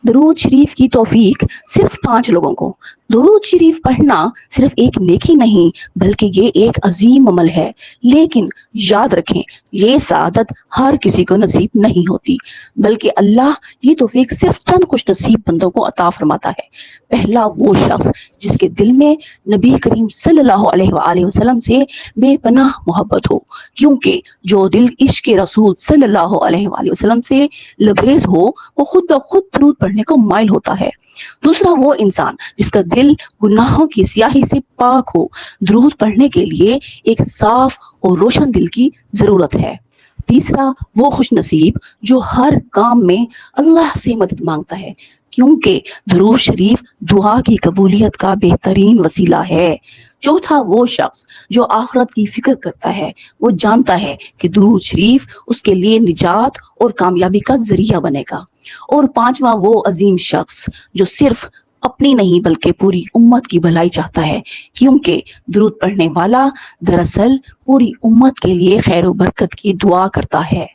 درود شریف کی توفیق صرف 5 لوگوں کو۔ درود شریف پڑھنا صرف ایک نیکی نہیں بلکہ یہ ایک عظیم عمل ہے، لیکن یاد رکھیں یہ سعادت ہر کسی کو نصیب نہیں ہوتی، بلکہ اللہ یہ توفیق صرف چند خوش نصیب بندوں کو عطا فرماتا ہے۔ پہلا وہ شخص جس کے دل میں نبی کریم صلی اللہ علیہ وآلہ وسلم سے بے پناہ محبت ہو، کیونکہ جو دل عشق رسول صلی اللہ علیہ وآلہ وسلم سے لبریز ہو وہ خود بخود درود پڑھنے کو مائل ہوتا ہے۔ دوسرا وہ انسان جس کا دل گناہوں کی سیاہی سے پاک ہو، درود پڑھنے کے لیے ایک صاف اور روشن دل کی ضرورت ہے۔ تیسرا وہ خوش نصیب جو ہر کام میں اللہ سے مدد مانگتا ہے، کیونکہ درود شریف دعا کی قبولیت کا بہترین وسیلہ ہے۔ چوتھا وہ شخص جو آخرت کی فکر کرتا ہے، وہ جانتا ہے کہ درود شریف اس کے لیے نجات اور کامیابی کا ذریعہ بنے گا۔ اور پانچواں وہ عظیم شخص جو صرف اپنی نہیں بلکہ پوری امت کی بھلائی چاہتا ہے، کیونکہ درود پڑھنے والا دراصل پوری امت کے لیے خیر و برکت کی دعا کرتا ہے۔